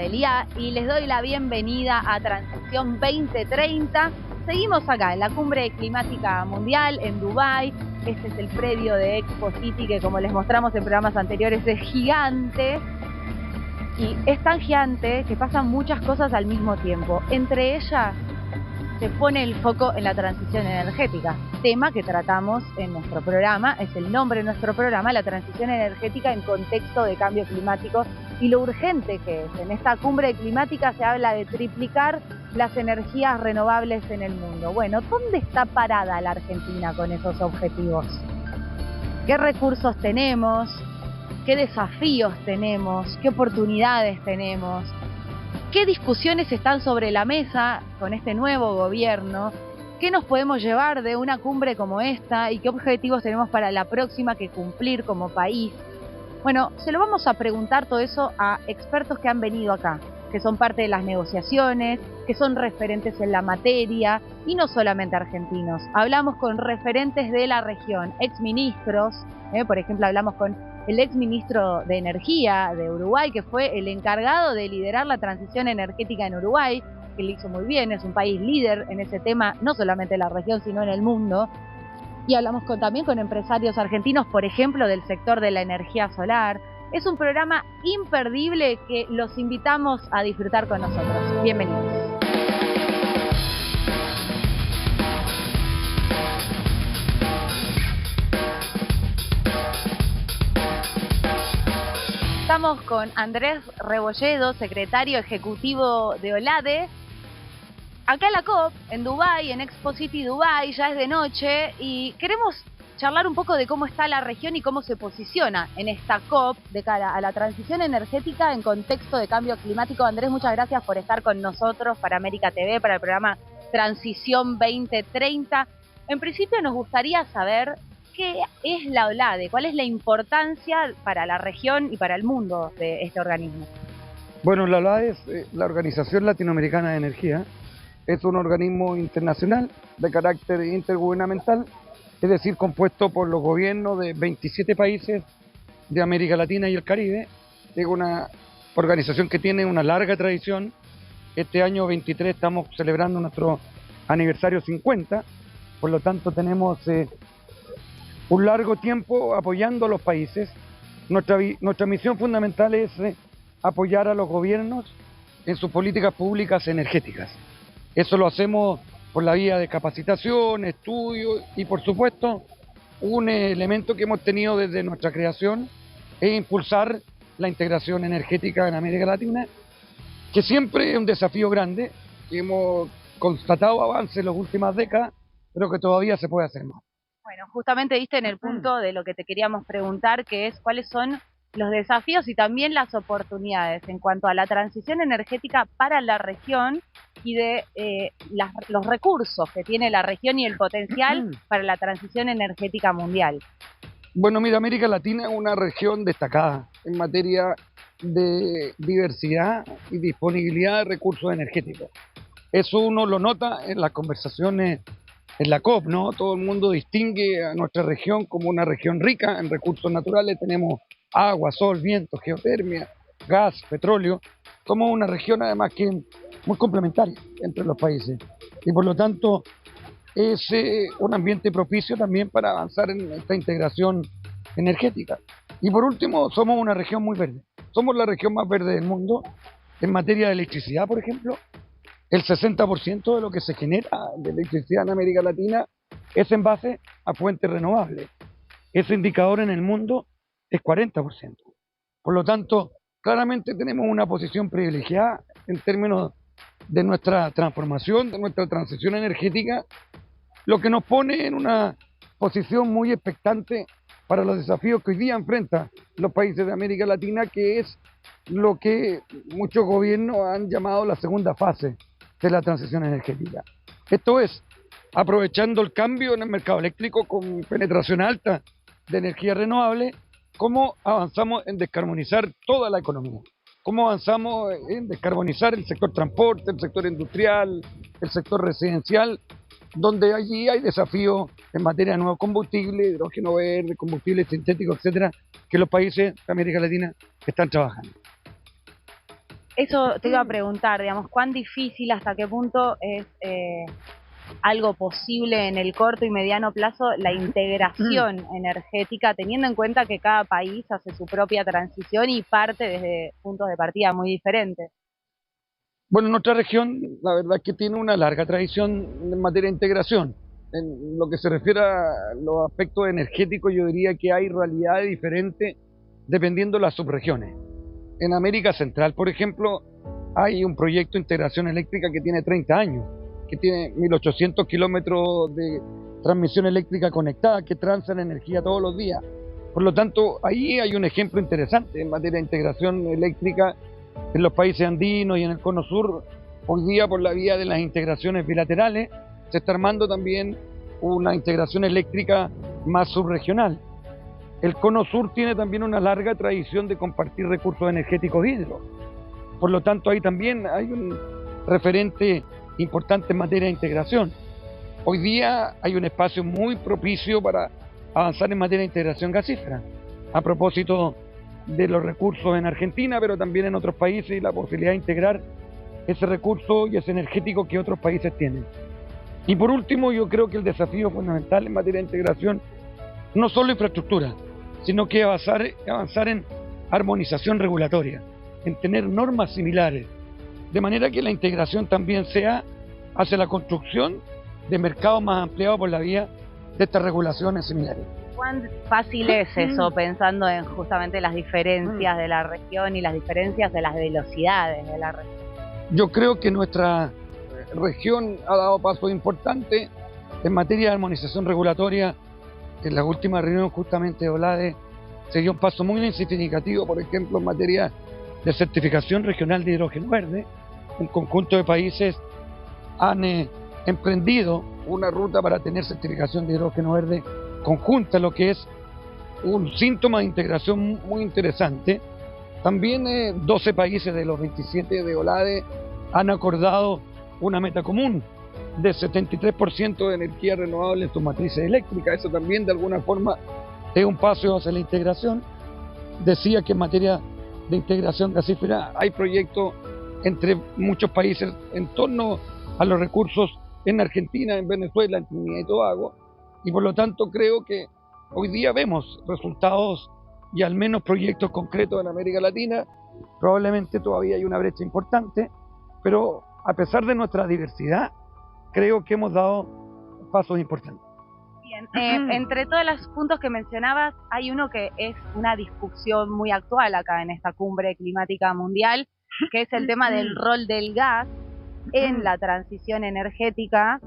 Meliá y les doy la bienvenida a Transición 2030. Seguimos acá en la Cumbre Climática Mundial en Dubái. Este es el predio de Expo City que, como les mostramos en programas anteriores, es gigante. Y es tan gigante que pasan muchas cosas al mismo tiempo. Entre ellas, se pone el foco en la transición energética, tema que tratamos en nuestro programa, es el nombre de nuestro programa, la transición energética en contexto de cambio climático y lo urgente que es. En esta cumbre climática se habla de triplicar las energías renovables en el mundo. Bueno, ¿dónde está parada la Argentina con esos objetivos? ¿Qué recursos tenemos? ¿Qué desafíos tenemos? ¿Qué oportunidades tenemos? ¿Qué discusiones están sobre la mesa con este nuevo gobierno? ¿Qué nos podemos llevar de una cumbre como esta? ¿Y qué objetivos tenemos para la próxima que cumplir como país? Bueno, se lo vamos a preguntar todo eso a expertos que han venido acá, que son parte de las negociaciones, que son referentes en la materia, y no solamente argentinos. Hablamos con referentes de la región, exministros, por ejemplo, hablamos con el exministro de Energía de Uruguay, que fue el encargado de liderar la transición energética en Uruguay, que lo hizo muy bien, es un país líder en ese tema, no solamente en la región, sino en el mundo. Y hablamos también con empresarios argentinos, por ejemplo, del sector de la energía solar. Es un programa imperdible que los invitamos a disfrutar con nosotros. Bienvenidos. Estamos con Andrés Rebolledo, secretario ejecutivo de OLADE, acá en la COP, en Dubái, en Expo City Dubái, ya es de noche, y queremos charlar un poco de cómo está la región y cómo se posiciona en esta COP de cara a la transición energética en contexto de cambio climático. Andrés, muchas gracias por estar con nosotros para América TV, para el programa Transición 2030. En principio nos gustaría saber ¿qué es la OLADE? ¿Cuál es la importancia para la región y para el mundo de este organismo? Bueno, la OLADE es la Organización Latinoamericana de Energía. Es un organismo internacional de carácter intergubernamental, es decir, compuesto por los gobiernos de 27 países de América Latina y el Caribe. Es una organización que tiene una larga tradición. Este año 23 estamos celebrando nuestro aniversario 50, por lo tanto tenemos un largo tiempo apoyando a los países. Nuestra misión fundamental es apoyar a los gobiernos en sus políticas públicas energéticas. Eso lo hacemos por la vía de capacitación, estudio y, por supuesto, un elemento que hemos tenido desde nuestra creación es impulsar la integración energética en América Latina, que siempre es un desafío grande, que hemos constatado avances en las últimas décadas, pero que todavía se puede hacer más. Bueno, justamente diste en el punto de lo que te queríamos preguntar, que es cuáles son los desafíos y también las oportunidades en cuanto a la transición energética para la región y de los recursos que tiene la región y el potencial para la transición energética mundial. Bueno, mira, América Latina es una región destacada en materia de diversidad y disponibilidad de recursos energéticos. Eso uno lo nota en las conversaciones en la COP, ¿no? Todo el mundo distingue a nuestra región como una región rica en recursos naturales. Tenemos agua, sol, viento, geotermia, gas, petróleo. Somos una región además que es muy complementaria entre los países y por lo tanto es un ambiente propicio también para avanzar en esta integración energética. Y por último, somos una región muy verde. Somos la región más verde del mundo en materia de electricidad, por ejemplo. El 60% de lo que se genera de electricidad en América Latina es en base a fuentes renovables. Ese indicador en el mundo es 40%. Por lo tanto, claramente tenemos una posición privilegiada en términos de nuestra transformación, de nuestra transición energética, lo que nos pone en una posición muy expectante para los desafíos que hoy día enfrentan los países de América Latina, que es lo que muchos gobiernos han llamado la segunda fase de la transición energética. Esto es, aprovechando el cambio en el mercado eléctrico con penetración alta de energía renovable, cómo avanzamos en descarbonizar toda la economía, cómo avanzamos en descarbonizar el sector transporte, el sector industrial, el sector residencial, donde allí hay desafíos en materia de nuevos combustibles, hidrógeno verde, combustibles sintéticos, etcétera, que los países de América Latina están trabajando. Eso te iba a preguntar, digamos, ¿cuán difícil, hasta qué punto es algo posible en el corto y mediano plazo la integración energética, teniendo en cuenta que cada país hace su propia transición y parte desde puntos de partida muy diferentes? Bueno, nuestra región, la verdad es que tiene una larga tradición en materia de integración. En lo que se refiere a los aspectos energéticos, yo diría que hay realidades diferentes dependiendo de las subregiones. En América Central, por ejemplo, hay un proyecto de integración eléctrica que tiene 30 años, que tiene 1800 kilómetros de transmisión eléctrica conectada, que transan energía todos los días. Por lo tanto, ahí hay un ejemplo interesante en materia de integración eléctrica en los países andinos y en el Cono Sur. Hoy día, por la vía de las integraciones bilaterales, se está armando también una integración eléctrica más subregional. El Cono Sur tiene también una larga tradición de compartir recursos energéticos hídricos. Por lo tanto, ahí también hay un referente importante en materia de integración. Hoy día hay un espacio muy propicio para avanzar en materia de integración gasífera. A propósito de los recursos en Argentina, pero también en otros países, y la posibilidad de integrar ese recurso y ese energético que otros países tienen. Y por último, yo creo que el desafío fundamental en materia de integración no solo infraestructura, sino que avanzar en armonización regulatoria, en tener normas similares, de manera que la integración también sea hacia la construcción de mercados más ampliados por la vía de estas regulaciones similares. ¿Cuán fácil es eso, pensando en justamente las diferencias de la región y las diferencias de las velocidades de la región? Yo creo que nuestra región ha dado pasos importantes en materia de armonización regulatoria. En la última reunión justamente de OLADE se dio un paso muy significativo, por ejemplo, en materia de certificación regional de hidrógeno verde. Un conjunto de países han emprendido una ruta para tener certificación de hidrógeno verde conjunta, lo que es un síntoma de integración muy interesante. También 12 países de los 27 de OLADE han acordado una meta común de 73% de energía renovable en sus matrices eléctricas. Eso también de alguna forma es un paso hacia la integración. Decía que en materia de integración gasífera hay proyectos entre muchos países en torno a los recursos en Argentina, en Venezuela, en Trinidad y Tobago, y por lo tanto creo que hoy día vemos resultados y al menos proyectos concretos en América Latina. Probablemente todavía hay una brecha importante, pero a pesar de nuestra diversidad, creo que hemos dado pasos importantes. Bien, entre todos los puntos que mencionabas, hay uno que es una discusión muy actual acá en esta cumbre climática mundial, que es el tema del rol del gas en la transición energética.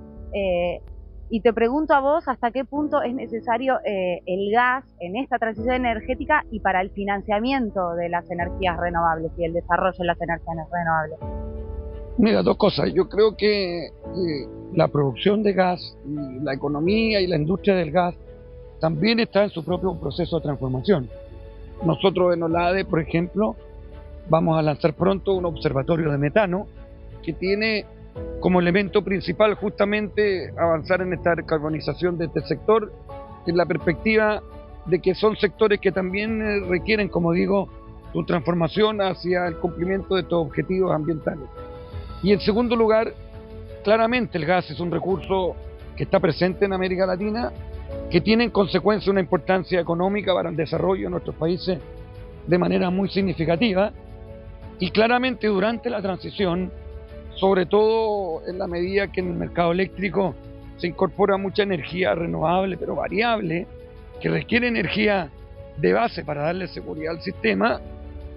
Y te pregunto a vos, ¿hasta qué punto es necesario el gas en esta transición energética y para el financiamiento de las energías renovables y el desarrollo de las energías renovables? Mira, dos cosas. Yo creo que la producción de gas y la economía y la industria del gas también está en su propio proceso de transformación. Nosotros en OLADE, por ejemplo, vamos a lanzar pronto un observatorio de metano que tiene como elemento principal justamente avanzar en esta descarbonización de este sector, en la perspectiva de que son sectores que también requieren, como digo, su transformación hacia el cumplimiento de estos objetivos ambientales. Y en segundo lugar, claramente el gas es un recurso que está presente en América Latina, que tiene en consecuencia una importancia económica para el desarrollo de nuestros países de manera muy significativa, y claramente durante la transición, sobre todo en la medida que en el mercado eléctrico se incorpora mucha energía renovable pero variable, que requiere energía de base para darle seguridad al sistema,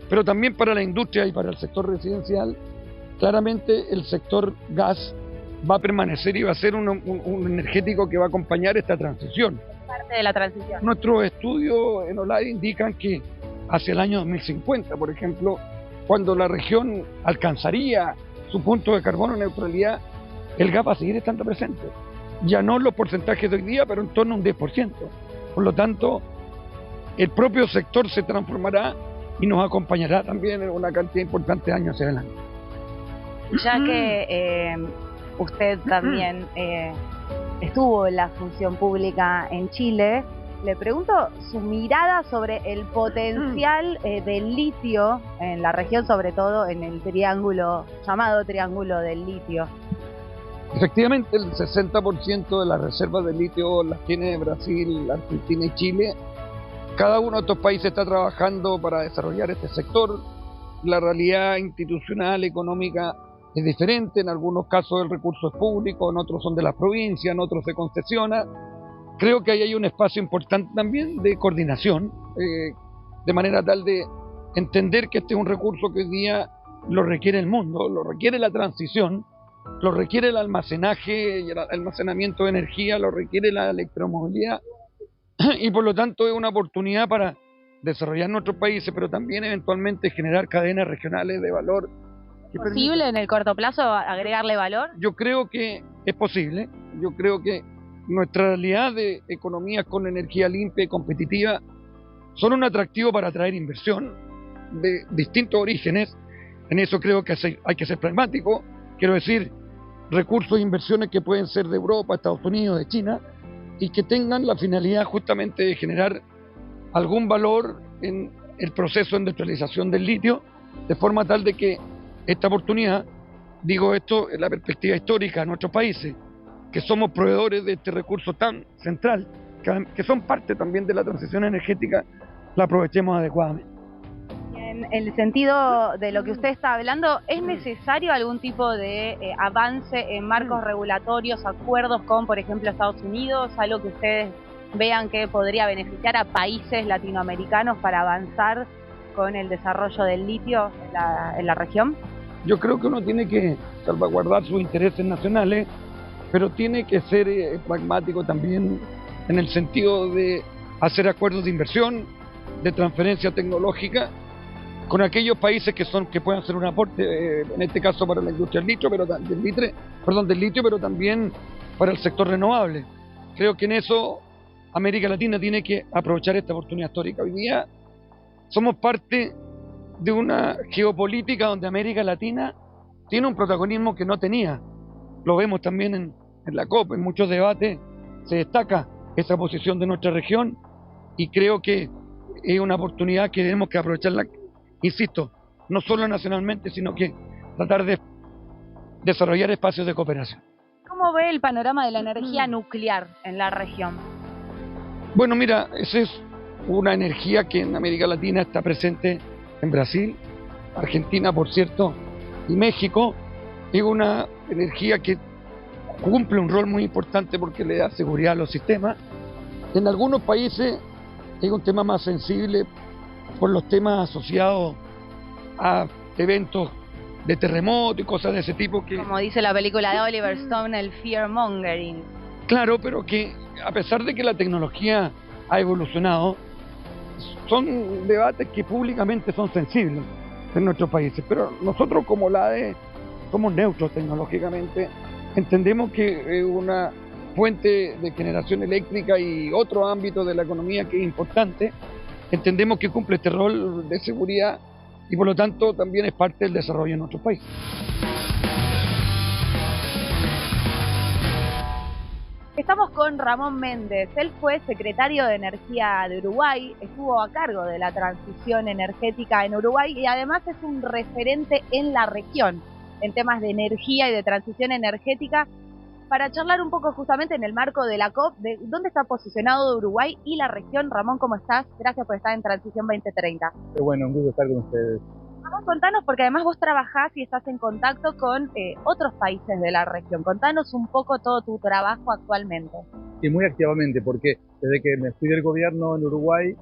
pero también para la industria y para el sector residencial. Claramente el sector gas va a permanecer y va a ser un energético que va a acompañar esta transición. Parte de la transición. Nuestros estudios en OLADE indican que hacia el año 2050, por ejemplo, cuando la región alcanzaría su punto de carbono neutralidad, el gas va a seguir estando presente. Ya no en los porcentajes de hoy día, pero en torno a un 10%. Por lo tanto, el propio sector se transformará y nos acompañará también en una cantidad importante de años hacia adelante. Ya que usted también estuvo en la función pública en Chile, le pregunto su mirada sobre el potencial del litio en la región, sobre todo en el triángulo, llamado Triángulo del Litio. Efectivamente, el 60% de las reservas de litio las tiene Brasil, Argentina y Chile. Cada uno de estos países está trabajando para desarrollar este sector. La realidad institucional, económica es diferente. En algunos casos el recurso es público, en otros son de las provincias, en otros se concesiona. Creo que ahí hay un espacio importante también de coordinación, de manera tal de entender que este es un recurso que hoy día lo requiere el mundo, lo requiere la transición, lo requiere el almacenaje y el almacenamiento de energía, lo requiere la electromovilidad y por lo tanto es una oportunidad para desarrollar nuestros países, pero también eventualmente generar cadenas regionales de valor. ¿Es posible en el corto plazo agregarle valor? Yo creo que es posible, yo creo que nuestra realidad de economías con energía limpia y competitiva son un atractivo para atraer inversión de distintos orígenes. En eso creo que hay que ser pragmático, quiero decir, recursos e inversiones que pueden ser de Europa, Estados Unidos, de China, y que tengan la finalidad justamente de generar algún valor en el proceso de industrialización del litio, de forma tal de que esta oportunidad, digo esto en la perspectiva histórica de nuestros países, que somos proveedores de este recurso tan central, que son parte también de la transición energética, la aprovechemos adecuadamente. En el sentido de lo que usted está hablando, ¿es necesario algún tipo de avance en marcos regulatorios, acuerdos con, por ejemplo, Estados Unidos, algo que ustedes vean que podría beneficiar a países latinoamericanos para avanzar con el desarrollo del litio en la región? Yo creo que uno tiene que salvaguardar sus intereses nacionales, pero tiene que ser pragmático también en el sentido de hacer acuerdos de inversión, de transferencia tecnológica, con aquellos países que puedan hacer un aporte, en este caso para la industria del litio, del litio, pero también para el sector renovable. Creo que en eso América Latina tiene que aprovechar esta oportunidad histórica. Hoy día somos parte de una geopolítica donde América Latina tiene un protagonismo que no tenía. Lo vemos también en la COP, en muchos debates se destaca esa posición de nuestra región y creo que es una oportunidad que tenemos que aprovecharla, insisto, no solo nacionalmente, sino que tratar de desarrollar espacios de cooperación. ¿Cómo ve el panorama de la energía nuclear en la región? Bueno, mira, esa es una energía que en América Latina está presente en Brasil, Argentina, por cierto, y México. Es una energía que cumple un rol muy importante porque le da seguridad a los sistemas. En algunos países es un tema más sensible por los temas asociados a eventos de terremoto y cosas de ese tipo que... Como dice la película de Oliver Stone, el fear mongering. Claro, pero que a pesar de que la tecnología ha evolucionado, son debates que públicamente son sensibles en nuestros países, pero nosotros como la ADE somos neutros tecnológicamente, entendemos que es una fuente de generación eléctrica y otro ámbito de la economía que es importante, entendemos que cumple este rol de seguridad y por lo tanto también es parte del desarrollo en nuestro país. Estamos con Ramón Méndez, él fue secretario de Energía de Uruguay, estuvo a cargo de la transición energética en Uruguay y además es un referente en la región en temas de energía y de transición energética, para charlar un poco justamente en el marco de la COP, de dónde está posicionado Uruguay y la región. Ramón, ¿cómo estás? Gracias por estar en Transición 2030. Qué bueno, un gusto estar con ustedes. Ramón, contanos, porque además vos trabajás y estás en contacto con otros países de la región. Contanos un poco todo tu trabajo actualmente. Sí, muy activamente, porque desde que me fui del gobierno en Uruguay,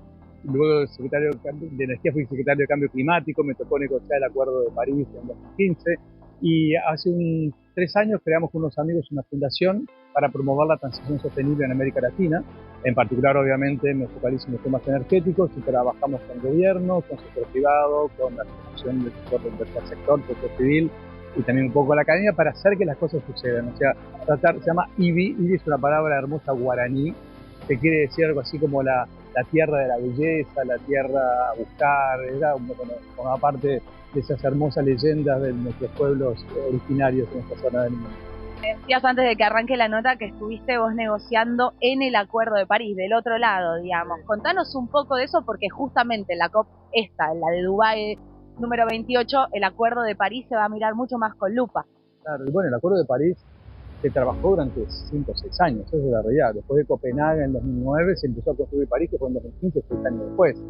luego de secretario de Energía fui secretario de Cambio Climático, me tocó negociar el Acuerdo de París en 2015, y hace 3 años creamos con unos amigos una fundación para promover la transición sostenible en América Latina. En particular, obviamente, me focalizo en los temas energéticos y trabajamos con gobierno, con sector privado, con la asociación del tercer sector, sector civil y también un poco con la academia para hacer que las cosas sucedan. O sea, se llama IBI. IBI es una palabra hermosa guaraní que quiere decir algo así como la tierra de la belleza, la tierra a buscar, era como parte de esas hermosas leyendas de nuestros pueblos originarios en esta zona del mundo. Me decías antes de que arranque la nota que estuviste vos negociando en el Acuerdo de París, del otro lado, digamos. Contanos un poco de eso porque justamente la COP esta, la de Dubái número 28, el Acuerdo de París se va a mirar mucho más con lupa. Claro, y bueno, el Acuerdo de París se trabajó durante 5 o 6 años, eso es la realidad. Después de Copenhague en 2009 se empezó a construir París, que fue en 2015, 6 años después.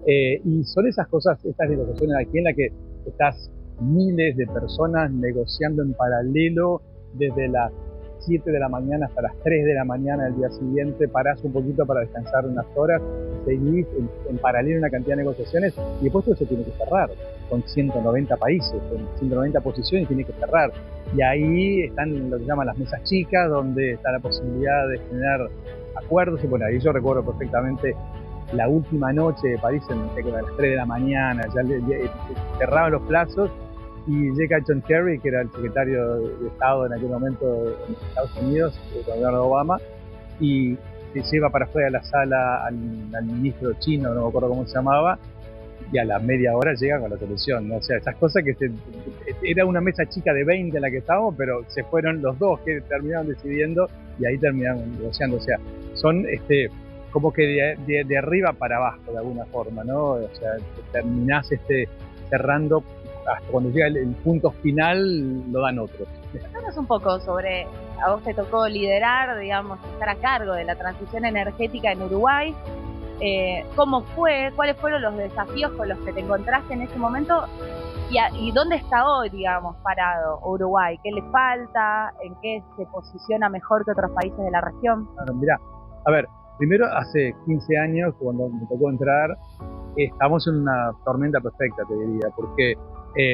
Y son esas cosas, estas negociaciones aquí en las que estás miles de personas negociando en paralelo desde las 7 de la mañana hasta las 3 de la mañana del día siguiente, parás un poquito para descansar unas horas, seguís en paralelo una cantidad de negociaciones y después todo eso tiene que cerrar. Con 190 países, con 190 posiciones tiene que cerrar. Y ahí están lo que llaman las mesas chicas, donde está la posibilidad de generar acuerdos. Y bueno, ahí yo recuerdo perfectamente la última noche de París, a las 3 de la mañana, ya cerraban los plazos y llega John Kerry, que era el secretario de Estado en aquel momento en Estados Unidos, el gobernador Obama, y se lleva para afuera de la sala al ministro chino, no me acuerdo cómo se llamaba, y a la media hora llega con la televisión, ¿no? O sea, esas cosas que era una mesa chica de 20 en la que estábamos, pero se fueron los dos que terminaron decidiendo y ahí terminaron negociando. O sea, son como que de arriba para abajo de alguna forma, ¿no? O sea, terminás cerrando, hasta cuando llega el punto final lo dan otros. Contanos un poco sobre, a vos te tocó liderar, digamos, estar a cargo de la transición energética en Uruguay. ¿Cómo fue? ¿Cuáles fueron los desafíos con los que te encontraste en ese momento? ¿Y dónde está hoy, digamos, parado Uruguay? ¿Qué le falta? ¿En qué se posiciona mejor que otros países de la región? Bueno, mirá, a ver, primero hace 15 años, cuando me tocó entrar, estamos en una tormenta perfecta, te diría, porque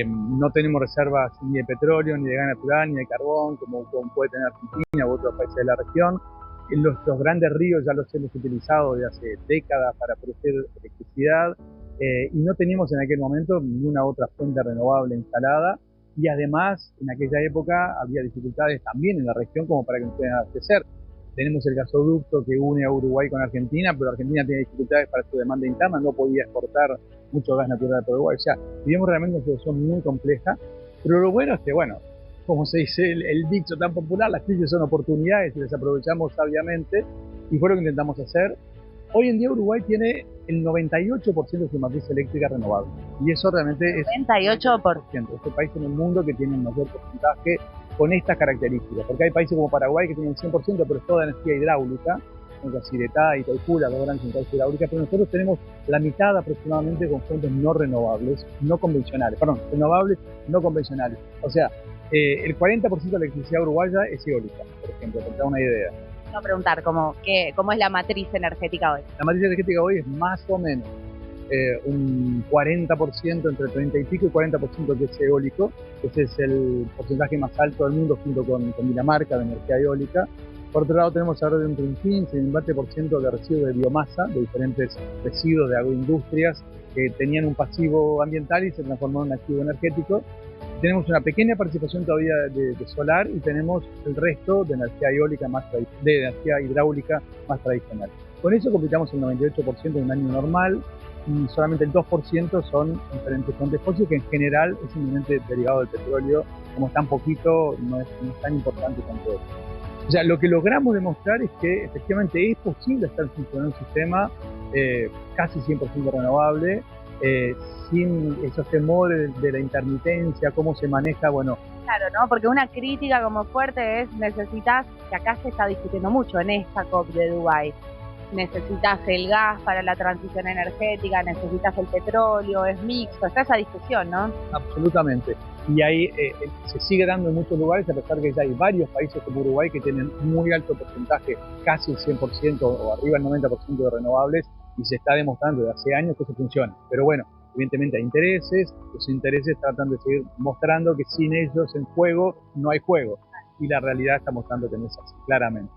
no tenemos reservas ni de petróleo, ni de gas natural, ni de carbón, como puede tener Argentina u otros países de la región. Los grandes ríos ya los hemos utilizado desde hace décadas para producir electricidad y no teníamos en aquel momento ninguna otra fuente renovable instalada y además en aquella época había dificultades también en la región como para que nos puedan abastecer. Tenemos el gasoducto que une a Uruguay con Argentina, pero Argentina tiene dificultades para su demanda interna, no podía exportar mucho gas natural por Uruguay. O sea, vivimos realmente una situación muy compleja, pero lo bueno es que, bueno, como se dice el dicho tan popular, las crisis son oportunidades y las aprovechamos sabiamente, y fue lo que intentamos hacer. Hoy en día Uruguay tiene el 98% de su matriz eléctrica renovable, y eso realmente es 98%. Este país en el mundo que tiene el mayor porcentaje con estas características, porque hay países como Paraguay que tienen 100%, pero es toda energía hidráulica, como Yacyretá y Itaipú, las dos grandes centrales hidráulicas, pero nosotros tenemos la mitad aproximadamente con fuentes no renovables, no convencionales, renovables no convencionales. O sea, el 40% de la electricidad uruguaya es eólica, por ejemplo, para dar una idea. Voy a preguntar cómo es la matriz energética hoy. La matriz energética hoy es más o menos un 40%, entre 30 y pico y 40% que es eólico. Ese es el porcentaje más alto del mundo junto con Dinamarca de energía eólica. Por otro lado tenemos alrededor de un 15 y un 20% de residuos de biomasa, de diferentes residuos de agroindustrias que tenían un pasivo ambiental y se transformaron en activo energético. Tenemos una pequeña participación todavía de solar y tenemos el resto de energía eólica de energía hidráulica más tradicional. Con eso completamos el 98% en un año normal y solamente el 2% son diferentes fuentes fósiles, que en general es simplemente derivado del petróleo. Como es tan poquito, no es tan importante como todo. O sea, lo que logramos demostrar es que efectivamente es posible estar funcionando un sistema casi 100% renovable, sin esos temores de la intermitencia, cómo se maneja, bueno. Claro, ¿no? Porque una crítica como fuerte es necesitas, que acá se está discutiendo mucho en esta COP de Dubái, necesitas el gas para la transición energética, necesitas el petróleo, es mixto, está esa discusión, ¿no? Absolutamente. Y ahí se sigue dando en muchos lugares, a pesar que ya hay varios países como Uruguay que tienen muy alto porcentaje, casi el 100% o arriba del 90% de renovables, y se está demostrando desde hace años que eso funciona. Pero bueno, evidentemente hay intereses, los intereses tratan de seguir mostrando que sin ellos en juego no hay juego, y la realidad está mostrando que no es así, claramente.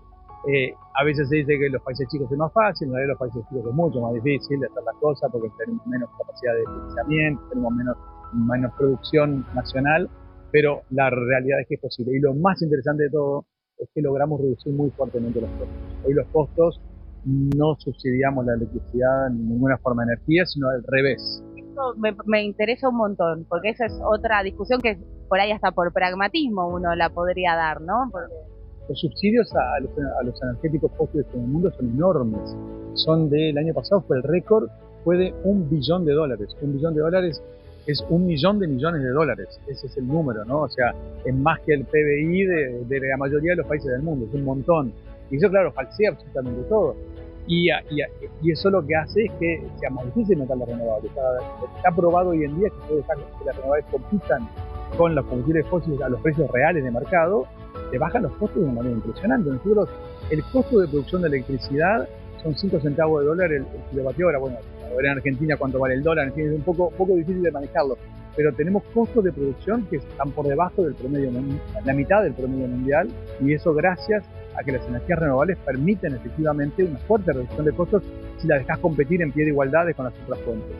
A veces se dice que los países chicos es más fácil, en realidad los países chicos es mucho más difícil de hacer las cosas porque tenemos menos capacidad de financiamiento, tenemos menos producción nacional, pero la realidad es que es posible. Y lo más interesante de todo es que logramos reducir muy fuertemente los costos. Hoy los costos no subsidiamos la electricidad en ninguna forma de energía, sino al revés. Esto me interesa un montón, porque esa es otra discusión que por ahí hasta por pragmatismo uno la podría dar, ¿no? Porque... Los subsidios a los energéticos fósiles en el mundo son enormes. Son del año pasado, fue el récord, fue de $1 billón. $1 billón es 1 millón de millones de dólares. Ese es el número, ¿no? O sea, es más que el PBI de la mayoría de los países del mundo, es un montón. Y eso, claro, falsea absolutamente todo. Y eso lo que hace es que sea más difícil meter las renovables. Está probado hoy en día que puede dejar que las renovables compitan con los combustibles fósiles a los precios reales de mercado, te bajan los costos de una manera impresionante. Nosotros, el costo de producción de electricidad son 5 centavos de dólar el kilovatio hora. Bueno, a ver en Argentina cuánto vale el dólar, en fin, es un poco difícil de manejarlo. Pero tenemos costos de producción que están por debajo del promedio, la mitad del promedio mundial, y eso gracias a que las energías renovables permiten efectivamente una fuerte reducción de costos si las dejas competir en pie de igualdades con las otras fuentes.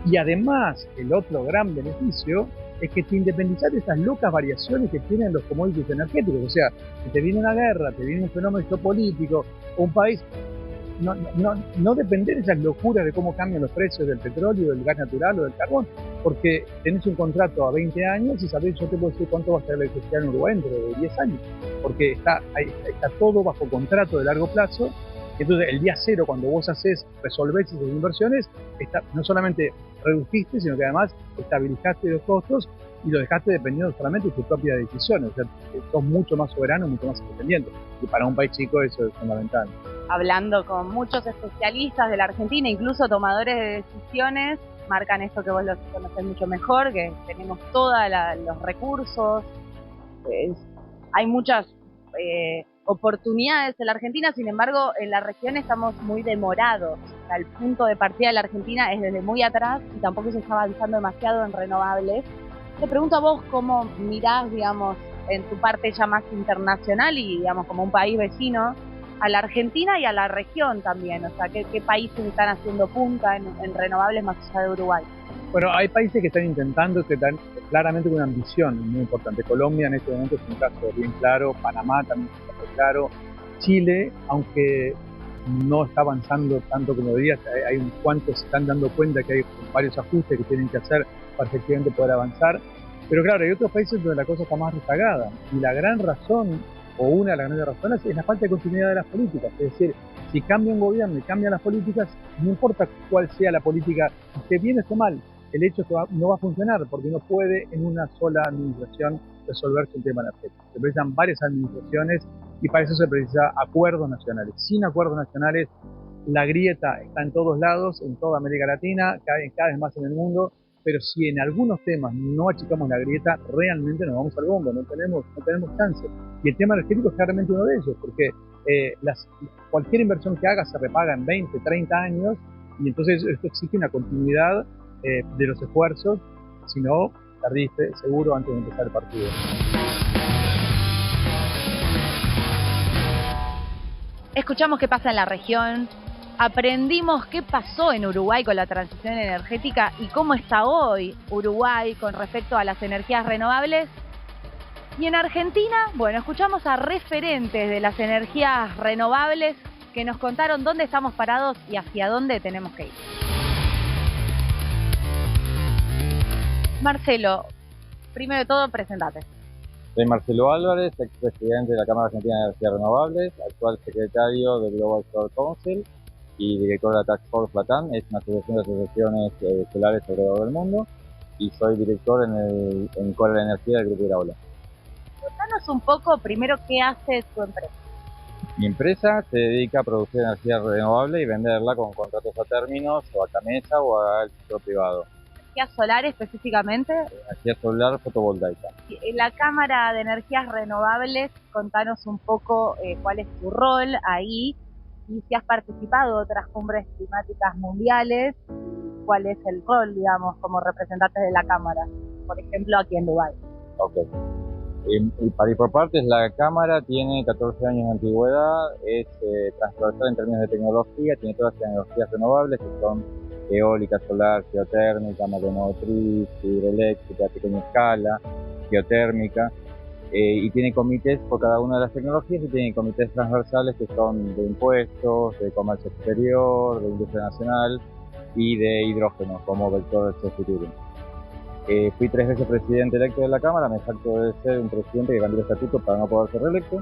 Y además, el otro gran beneficio es que te independizas de esas locas variaciones que tienen los commodities energéticos. O sea, si te viene una guerra, te viene un fenómeno geopolítico, un país, no depender de esas locuras de cómo cambian los precios del petróleo, del gas natural o del carbón, porque tenés un contrato a 20 años y sabés, yo te puedo decir cuánto va a ser la electricidad en Uruguay dentro de 10 años, porque está todo bajo contrato de largo plazo. Entonces, el día cero, cuando vos resolvés esas inversiones, no solamente redujiste, sino que además estabilizaste los costos y lo dejaste dependiendo solamente de tus propias decisiones. O sea, sos mucho más soberano, mucho más independiente. Y para un país chico eso es fundamental. Hablando con muchos especialistas de la Argentina, incluso tomadores de decisiones, marcan esto que vos lo conocés mucho mejor, que tenemos todos los recursos, hay muchas oportunidades en la Argentina, sin embargo en la región estamos muy demorados. O sea, el punto de partida de la Argentina es desde muy atrás y tampoco se está avanzando demasiado en renovables. Te pregunto a vos cómo mirás, digamos, en tu parte ya más internacional y, digamos, como un país vecino, a la Argentina y a la región también. O sea, ¿qué países están haciendo punta en renovables más allá de Uruguay? Bueno, hay países que están intentando, que están claramente con una ambición muy importante. Colombia en este momento es un caso bien claro, Panamá también es un caso claro, Chile, aunque no está avanzando tanto como debería, hay unos cuantos se están dando cuenta que hay varios ajustes que tienen que hacer para efectivamente poder avanzar. Pero claro, hay otros países donde la cosa está más rezagada. Y la gran razón, o una de las grandes razones, es la falta de continuidad de las políticas. Es decir, si cambia un gobierno y cambian las políticas, no importa cuál sea la política, esté bien o esté mal, el hecho es que no va a funcionar, porque no puede en una sola administración resolverse un tema energético. Se precisan varias administraciones y para eso se precisa acuerdos nacionales. Sin acuerdos nacionales, la grieta está en todos lados, en toda América Latina, cada vez más en el mundo, pero si en algunos temas no achicamos la grieta, realmente nos vamos al bombo, no tenemos chance. Y el tema energético es claramente uno de ellos, porque cualquier inversión que haga se repaga en 20, 30 años, y entonces esto exige una continuidad de los esfuerzos, si no, perdiste seguro antes de empezar el partido. Escuchamos qué pasa en la región, aprendimos qué pasó en Uruguay con la transición energética y cómo está hoy Uruguay con respecto a las energías renovables. Y en Argentina, bueno, escuchamos a referentes de las energías renovables que nos contaron dónde estamos parados y hacia dónde tenemos que ir. Marcelo, primero de todo, presentate. Soy Marcelo Álvarez, expresidente de la Cámara Argentina de Energías Renovables, actual secretario del Global Solar Council y director de la Task Force Latam, es una asociación de asociaciones solares alrededor del mundo, y soy director en Core de Energía del Grupo Iraola. Contanos un poco, primero, qué hace tu empresa. Mi empresa se dedica a producir energía renovable y venderla con contratos a términos o a camisa o al sector privado. ¿Energía solar específicamente? Energía solar fotovoltaica. En la Cámara de Energías Renovables, contanos un poco cuál es tu rol ahí y si has participado de otras cumbres climáticas mundiales, cuál es el rol, digamos, como representantes de la Cámara, por ejemplo, aquí en Dubái. Ok. Y para ir por partes, la Cámara tiene 14 años de antigüedad, es transversal en términos de tecnología, tiene todas las tecnologías renovables que son eólica, solar, geotérmica, maremotriz, hidroeléctrica a pequeña escala, geotérmica, y tiene comités por cada una de las tecnologías y tiene comités transversales que son de impuestos, de comercio exterior, de industria nacional y de hidrógeno como vector de futuro. Fui 3 veces presidente electo de la Cámara, me jacto de ser un presidente que cambió el estatuto para no poder ser reelecto.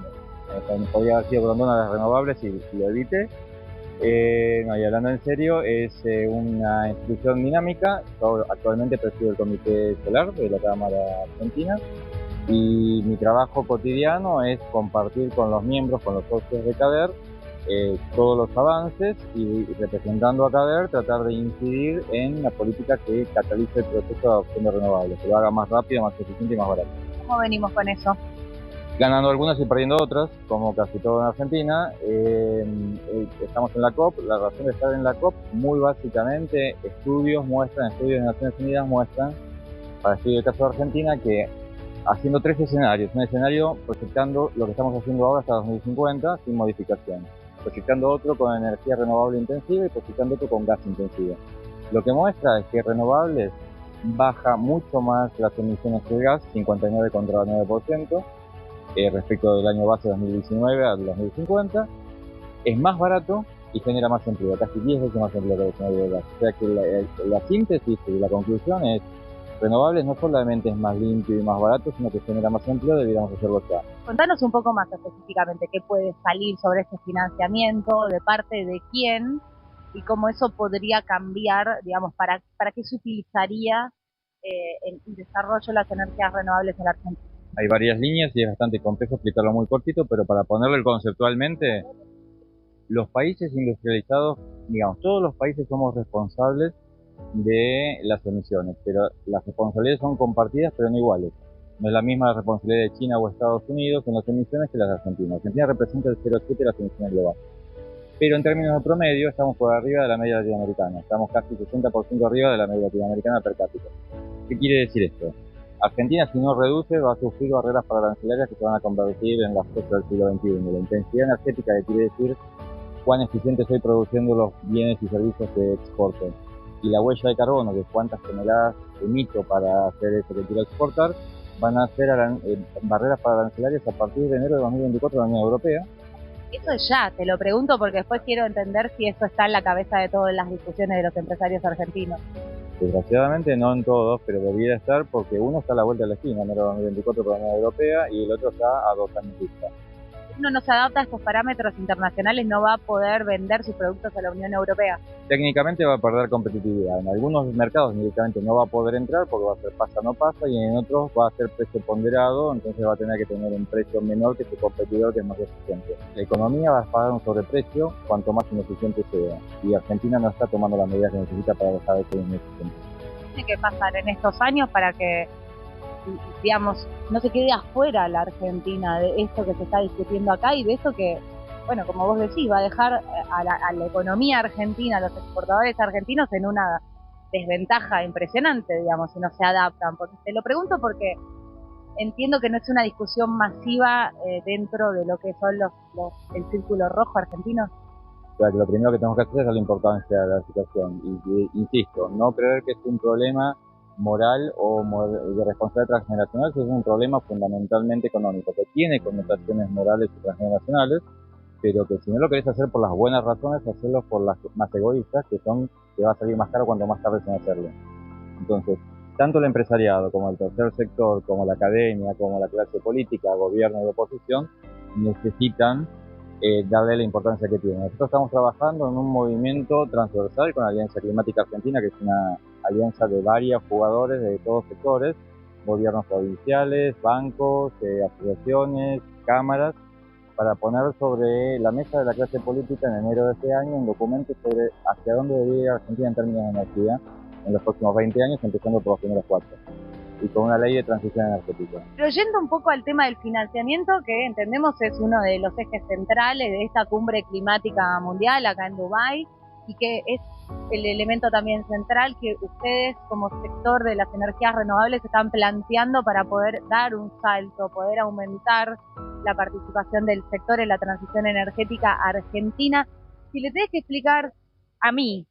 Podía haber sido Grondona de las renovables y lo evité. No, y hablando en serio, es una institución dinámica. Yo actualmente presido el Comité Solar de la Cámara Argentina y mi trabajo cotidiano es compartir con los miembros, con los socios de CADER, todos los avances y representando a CADER tratar de incidir en la política que catalice el proceso de adopción de renovables, que lo haga más rápido, más eficiente y más barato. ¿Cómo venimos con eso? Ganando algunas y perdiendo otras, como casi todo en Argentina. Estamos en la COP. La razón de estar en la COP, muy básicamente, estudios de Naciones Unidas muestran, para estudio del caso de Argentina, que haciendo 3 escenarios, un escenario proyectando lo que estamos haciendo ahora hasta 2050 sin modificación, proyectando otro con energía renovable intensiva y proyectando otro con gas intensiva. Lo que muestra es que renovables baja mucho más las emisiones del gas, 59,9%, respecto del año base 2019 al 2050, es más barato y genera más empleo, casi 10 veces más empleo que el escenario de gas. O sea que la síntesis y la conclusión es: renovables no solamente es más limpio y más barato, sino que genera más empleo, deberíamos hacerlo ya. Contanos un poco más específicamente qué puede salir sobre este financiamiento, de parte de quién, y cómo eso podría cambiar, digamos, para qué se utilizaría en el desarrollo de las energías renovables en la Argentina. Hay varias líneas y es bastante complejo explicarlo muy cortito, pero para ponerlo conceptualmente, los países industrializados, digamos, todos los países somos responsables de las emisiones, pero las responsabilidades son compartidas pero no iguales. No es la misma la responsabilidad de China o Estados Unidos en las emisiones que las de Argentina. Argentina representa el 0,7 de las emisiones globales. Pero en términos de promedio estamos por arriba de la media latinoamericana. Estamos casi 60% arriba de la media latinoamericana per cápita. ¿Qué quiere decir esto? Argentina, si no reduce, va a sufrir barreras pararancelarias que se van a convertir en las cosas del siglo XXI. La intensidad energética, que quiere decir cuán eficiente estoy produciendo los bienes y servicios que exporto, y la huella de carbono, que es cuántas toneladas emito para hacer eso que quiero exportar, van a ser barreras pararancelarias a partir de enero de 2024 en la Unión Europea. Eso es ya, te lo pregunto porque después quiero entender si eso está en la cabeza de todas las discusiones de los empresarios argentinos. Desgraciadamente no en todos, pero debería estar, porque uno está a la vuelta de la esquina, enero de 2024 para la Unión Europea, y el otro está a 2 años vista. Si uno no se adapta a estos parámetros internacionales, no va a poder vender sus productos a la Unión Europea. Técnicamente va a perder competitividad. En algunos mercados directamente no va a poder entrar porque va a ser pasa no pasa, y en otros va a ser precio ponderado, entonces va a tener que tener un precio menor que su competidor, que es más eficiente. La economía va a pagar un sobreprecio cuanto más ineficiente sea, y Argentina no está tomando las medidas que necesita para dejar de ser ineficiente. Tiene que pasar en estos años para que, digamos, no se quede afuera la Argentina de esto que se está discutiendo acá y de esto que, bueno, como vos decís, va a dejar a la economía argentina, a los exportadores argentinos en una desventaja impresionante, digamos, si no se adaptan. Porque te lo pregunto porque entiendo que no es una discusión masiva dentro de lo que son el círculo rojo argentino. O sea, que lo primero que tenemos que hacer es dar la importancia de la situación. Y insisto, no creer que es un problema moral o de responsabilidad transgeneracional, sino es un problema fundamentalmente económico, que tiene connotaciones morales y transgeneracionales, pero que si no lo querés hacer por las buenas razones, hacerlo por las más egoístas, que va a salir más caro cuanto más tarde en hacerlo. Entonces, tanto el empresariado como el tercer sector, como la academia, como la clase política, gobierno y oposición, necesitan darle la importancia que tiene. Nosotros estamos trabajando en un movimiento transversal con la Alianza Climática Argentina, que es una alianza de varios jugadores de todos sectores, gobiernos provinciales, bancos, asociaciones, cámaras, para poner sobre la mesa de la clase política en enero de este año un documento sobre hacia dónde debería ir Argentina en términos de energía en los próximos 20 años, empezando por los primeros 4. Y con una ley de transición energética. Pero yendo un poco al tema del financiamiento, que entendemos es uno de los ejes centrales de esta cumbre climática mundial acá en Dubái, y que es el elemento también central que ustedes como sector de las energías renovables están planteando para poder dar un salto, poder aumentar la participación del sector en la transición energética argentina. Si le tenés que explicar a mí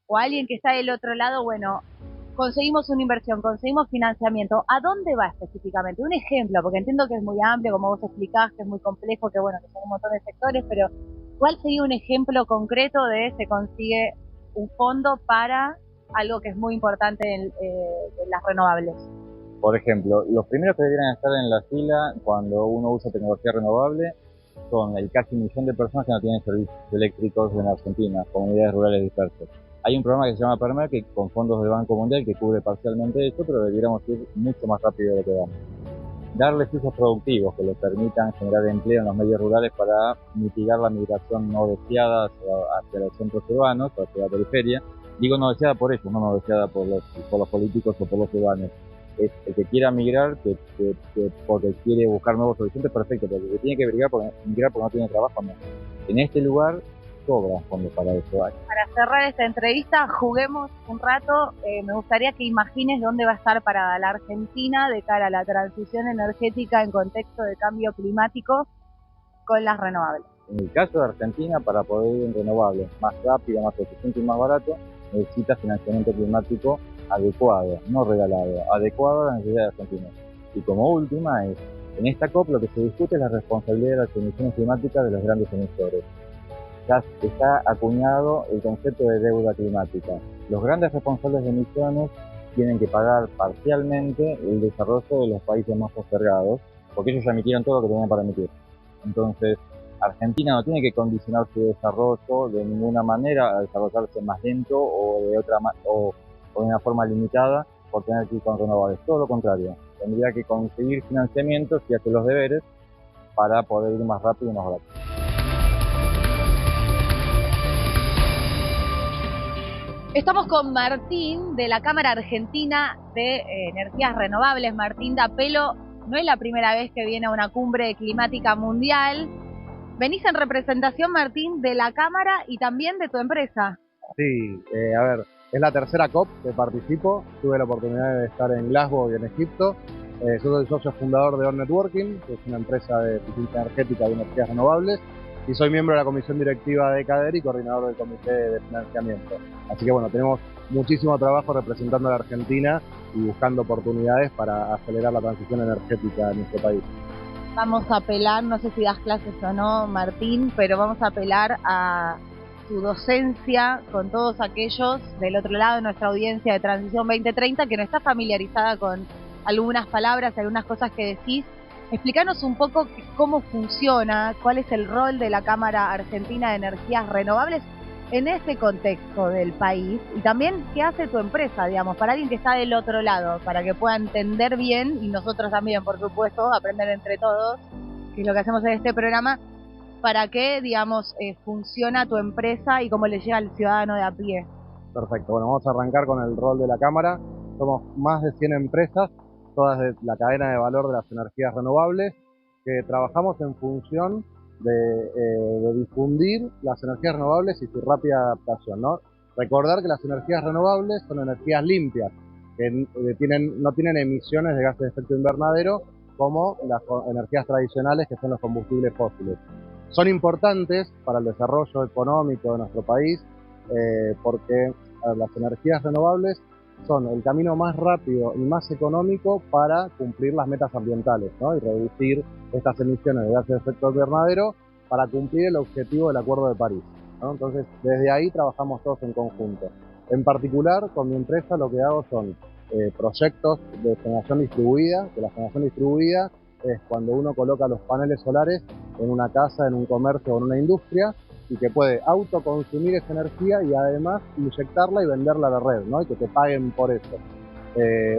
o a alguien que está del otro lado, bueno, conseguimos una inversión, conseguimos financiamiento, ¿a dónde va específicamente? Un ejemplo, porque entiendo que es muy amplio, como vos explicás, que es muy complejo, que bueno, que son un montón de sectores, pero ¿cuál sería un ejemplo concreto de se consigue un fondo para algo que es muy importante en las renovables? Por ejemplo, los primeros que deberían estar en la fila cuando uno usa tecnología renovable son el casi 1 millón de personas que no tienen servicios eléctricos en Argentina, comunidades rurales dispersas. Hay un programa que se llama PERMER, que con fondos del Banco Mundial, que cubre parcialmente esto, pero deberíamos ir mucho más rápido de lo que vamos. Darles usos productivos que les permitan generar empleo en los medios rurales para mitigar la migración no deseada hacia los centros urbanos, hacia la periferia. Digo no deseada por ellos, no deseada por los políticos o por los ciudadanos. Es el que quiera migrar, porque quiere buscar nuevos horizontes, perfecto, pero el que tiene que migrar porque no tiene trabajo, no. En este lugar sobran fondos para eso. Para cerrar esta entrevista, juguemos un rato. Me gustaría que imagines dónde va a estar parada la Argentina de cara a la transición energética en contexto de cambio climático con las renovables. En el caso de Argentina, para poder ir en renovables más rápido, más eficiente y más barato, necesita financiamiento climático adecuado, no regalado, adecuado a las necesidades de Argentina. Y como última en esta COP lo que se discute es la responsabilidad de las emisiones climáticas de los grandes emisores. Ya está acuñado el concepto de deuda climática. Los grandes responsables de emisiones tienen que pagar parcialmente el desarrollo de los países más postergados, porque ellos ya emitieron todo lo que tenían para emitir. Entonces, Argentina no tiene que condicionar su desarrollo de ninguna manera a desarrollarse más lento o de una forma limitada por tener que ir con renovables. Todo lo contrario, tendría que conseguir financiamiento si hace los deberes para poder ir más rápido y más barato. Estamos con Martín de la Cámara Argentina de Energías Renovables. Martín D'Apelo, no es la primera vez que viene a una cumbre climática mundial. Venís en representación, Martín, de la Cámara y también de tu empresa. Sí, a ver, es la tercera COP que participo. Tuve la oportunidad de estar en Glasgow y en Egipto. Yo soy el socio fundador de On Networking, que es una empresa de eficiencia energética y energías renovables. Y soy miembro de la comisión directiva de CADER y coordinador del comité de financiamiento. Así que bueno, tenemos muchísimo trabajo representando a la Argentina y buscando oportunidades para acelerar la transición energética en nuestro país. Vamos a apelar, no sé si das clases o no, Martín, pero vamos a apelar a tu docencia con todos aquellos del otro lado de nuestra audiencia de Transición 2030 que no está familiarizada con algunas palabras, algunas cosas que decís. Explícanos un poco cómo funciona, cuál es el rol de la Cámara Argentina de Energías Renovables en ese contexto del país y también qué hace tu empresa, digamos, para alguien que está del otro lado, para que pueda entender bien y nosotros también, por supuesto, aprender entre todos, que es lo que hacemos en este programa, para qué, digamos, funciona tu empresa y cómo le llega al ciudadano de a pie. Perfecto, bueno, vamos a arrancar con el rol de la Cámara. Somos más de 100 empresas, todas de la cadena de valor de las energías renovables, que trabajamos en función de difundir las energías renovables y su rápida adaptación, ¿no? Recordar que las energías renovables son energías limpias, que no tienen emisiones de gases de efecto invernadero como las energías tradicionales, que son los combustibles fósiles. Son importantes para el desarrollo económico de nuestro país porque las energías renovables son el camino más rápido y más económico para cumplir las metas ambientales, ¿no? Y reducir estas emisiones de gases de efecto invernadero para cumplir el objetivo del Acuerdo de París, ¿no? Entonces, desde ahí trabajamos todos en conjunto. En particular, con mi empresa lo que hago son proyectos de generación distribuida, que la generación distribuida es cuando uno coloca los paneles solares en una casa, en un comercio o en una industria, y que puede autoconsumir esa energía y además inyectarla y venderla a la red, ¿no? Y que te paguen por eso.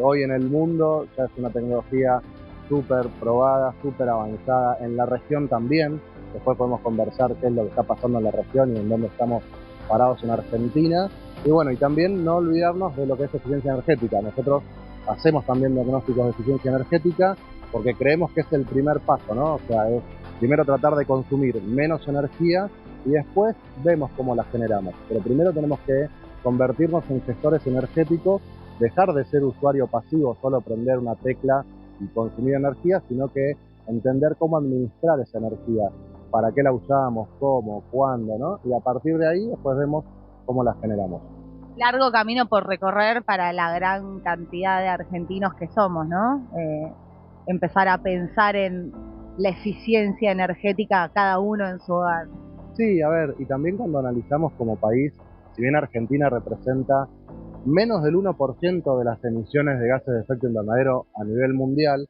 Hoy en el mundo ya es una tecnología súper probada, súper avanzada, en la región también. Después podemos conversar qué es lo que está pasando en la región y en dónde estamos parados en Argentina. Y bueno, y también no olvidarnos de lo que es eficiencia energética. Nosotros hacemos también diagnósticos de eficiencia energética porque creemos que es el primer paso, ¿no? O sea, es primero tratar de consumir menos energía y después vemos cómo la generamos. Pero primero tenemos que convertirnos en gestores energéticos, dejar de ser usuario pasivo, solo prender una tecla y consumir energía, sino que entender cómo administrar esa energía, para qué la usamos, cómo, cuándo, ¿no? Y a partir de ahí después vemos cómo la generamos. Largo camino por recorrer para la gran cantidad de argentinos que somos, ¿no? Empezar a pensar en la eficiencia energética cada uno en su hogar. Sí, a ver, y también cuando analizamos como país, si bien Argentina representa menos del 1% de las emisiones de gases de efecto invernadero a nivel mundial.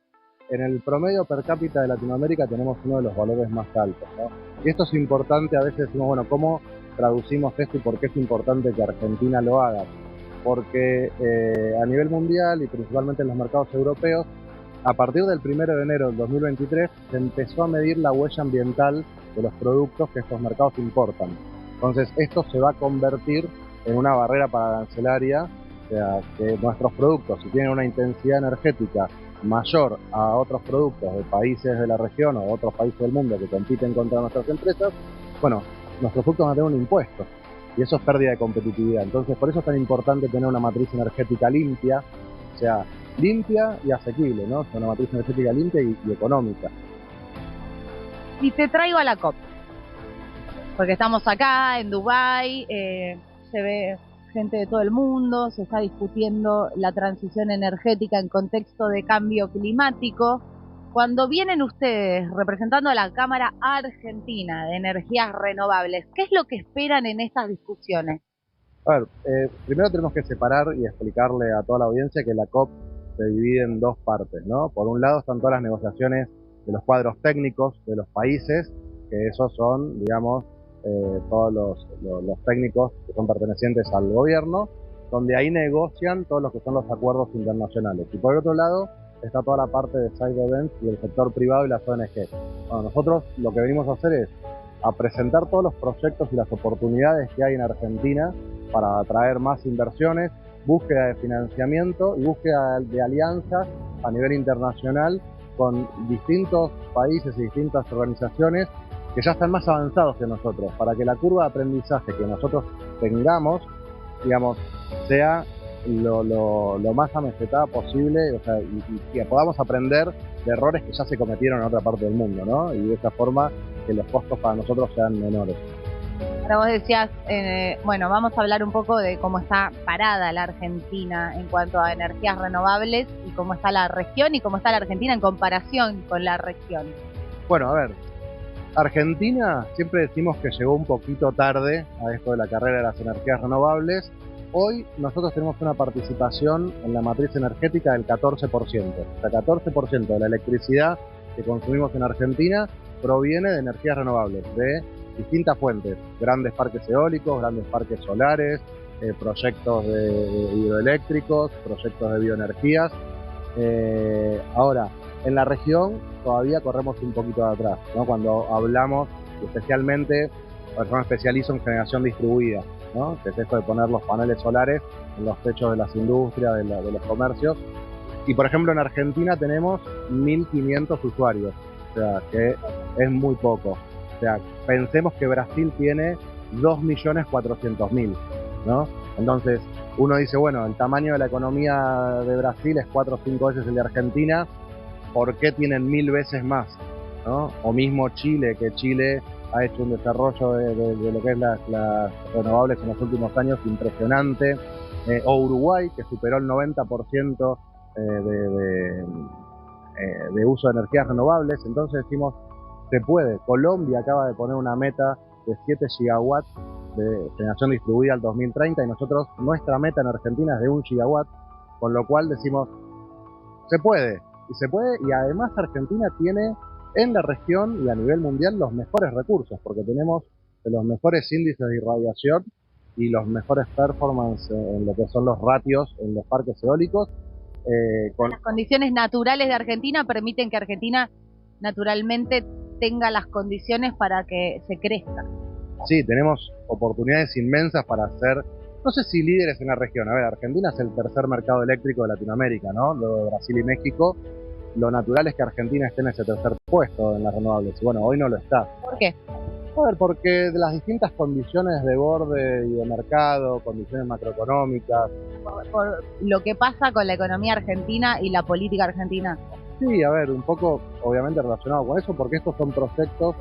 En el promedio per cápita de Latinoamérica tenemos uno de los valores más altos, ¿no? Y esto es importante, a veces decimos, bueno, ¿cómo traducimos esto y por qué es importante que Argentina lo haga? Porque a nivel mundial y principalmente en los mercados europeos, a partir del 1 de enero del 2023 se empezó a medir la huella ambiental de los productos que estos mercados importan. Entonces esto se va a convertir en una barrera arancelaria, o sea, que nuestros productos, si tienen una intensidad energética mayor a otros productos de países de la región o otros países del mundo que compiten contra nuestras empresas, bueno, nuestros productos van a tener un impuesto y eso es pérdida de competitividad. Entonces por eso es tan importante tener una matriz energética limpia, o sea, limpia y asequible, ¿no? O sea, una matriz energética limpia y económica. Y te traigo a la COP, porque estamos acá en Dubái, se ve gente de todo el mundo, se está discutiendo la transición energética en contexto de cambio climático. Cuando vienen ustedes representando a la Cámara Argentina de Energías Renovables, ¿qué es lo que esperan en estas discusiones? A ver, primero tenemos que separar y explicarle a toda la audiencia que la COP se divide en dos partes, ¿no? Por un lado están todas las negociaciones de los cuadros técnicos de los países, que esos son, digamos, todos los técnicos que son pertenecientes al gobierno, donde ahí negocian todos los que son los acuerdos internacionales. Y por otro lado está toda la parte de side events y el sector privado y las ONG. Bueno, nosotros lo que venimos a hacer es a presentar todos los proyectos y las oportunidades que hay en Argentina para atraer más inversiones, búsqueda de financiamiento y búsqueda de alianzas a nivel internacional con distintos países y distintas organizaciones que ya están más avanzados que nosotros, para que la curva de aprendizaje que nosotros tengamos, digamos, sea lo más amesetada posible, o sea, y que podamos aprender de errores que ya se cometieron en otra parte del mundo, ¿no? Y de esta forma que los costos para nosotros sean menores. Ahora vos decías, bueno, vamos a hablar un poco de cómo está parada la Argentina en cuanto a energías renovables y cómo está la región y cómo está la Argentina en comparación con la región. Bueno, a ver, Argentina siempre decimos que llegó un poquito tarde a esto de la carrera de las energías renovables. Hoy nosotros tenemos una participación en la matriz energética del 14%. O sea, 14% de la electricidad que consumimos en Argentina proviene de energías renovables, de distintas fuentes, grandes parques eólicos, grandes parques solares, proyectos de hidroeléctricos, proyectos de bioenergías. Ahora, en la región todavía corremos un poquito de atrás, ¿no? Cuando hablamos, especialmente, yo me especializo en generación distribuida, ¿no? Que es esto de poner los paneles solares en los techos de las industrias, de los comercios. Y por ejemplo en Argentina tenemos 1.500 usuarios, o sea que es muy poco. O sea, pensemos que Brasil tiene 2.400.000, ¿no? Entonces uno dice, bueno, el tamaño de la economía de Brasil es 4 o 5 veces el de Argentina, ¿por qué tienen 1000 veces más? ¿No? O mismo Chile, que Chile ha hecho un desarrollo de lo que es las renovables en los últimos años impresionante, o Uruguay, que superó el 90% de uso de energías renovables. Entonces decimos, se puede. Colombia acaba de poner una meta de 7 gigawatts de generación distribuida al 2030 y nosotros, nuestra meta en Argentina es de 1 gigawatt, con lo cual decimos, se puede. Y se puede, y además Argentina tiene en la región y a nivel mundial los mejores recursos, porque tenemos los mejores índices de irradiación y los mejores performance en lo que son los ratios en los parques eólicos. Las condiciones naturales de Argentina permiten que Argentina naturalmente tenga las condiciones para que se crezca. Sí, tenemos oportunidades inmensas para ser, no sé si líderes en la región. A ver, Argentina es el tercer mercado eléctrico de Latinoamérica, ¿no? Luego de Brasil y México. Lo natural es que Argentina esté en ese tercer puesto en las renovables. Y bueno, hoy no lo está. ¿Por qué? A ver, porque de las distintas condiciones de borde y de mercado, condiciones macroeconómicas. Por lo que pasa con la economía argentina y la política argentina. Sí, a ver, un poco obviamente relacionado con eso, porque estos son proyectos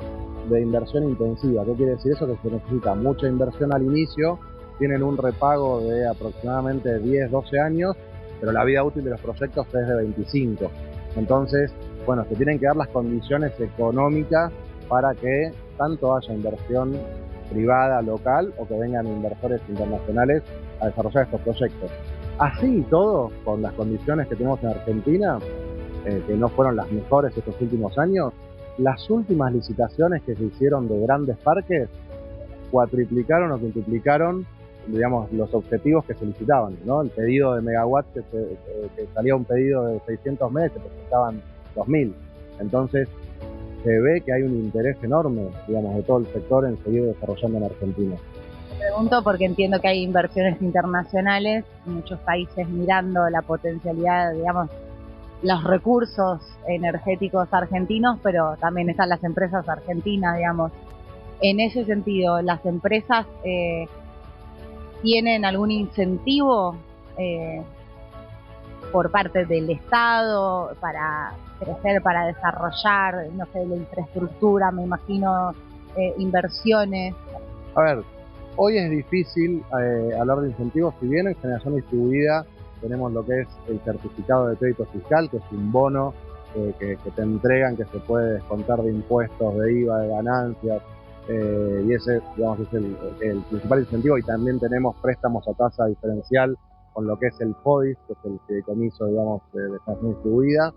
de inversión intensiva. ¿Qué quiere decir eso? Que se necesita mucha inversión al inicio, tienen un repago de aproximadamente 10, 12 años, pero la vida útil de los proyectos es de 25. Entonces, bueno, se tienen que dar las condiciones económicas para que tanto haya inversión privada, local, o que vengan inversores internacionales a desarrollar estos proyectos. Así y todo, con las condiciones que tenemos en Argentina, que no fueron las mejores estos últimos años, las últimas licitaciones que se hicieron de grandes parques cuatriplicaron o quintuplicaron, digamos, los objetivos que se licitaban, ¿no? El pedido de megawatts que salía un pedido de 600 meses, se presentaban 2000. Entonces, se ve que hay un interés enorme, digamos, de todo el sector en seguir desarrollando en Argentina. Pregunto porque entiendo que hay inversiones internacionales, muchos países mirando la potencialidad, digamos, los recursos energéticos argentinos, pero también están las empresas argentinas, digamos. En ese sentido, ¿las empresas tienen algún incentivo por parte del Estado para crecer, para desarrollar, no sé, la infraestructura, me imagino, inversiones? A ver, hoy es difícil hablar de incentivos, si bien en generación distribuida tenemos lo que es el certificado de crédito fiscal, que es un bono que te entregan, que se puede descontar de impuestos, de IVA, de ganancias, y ese, digamos, es el principal incentivo. Y también tenemos préstamos a tasa diferencial con lo que es el FODIS, que es el fideicomiso, digamos, de generación distribuida.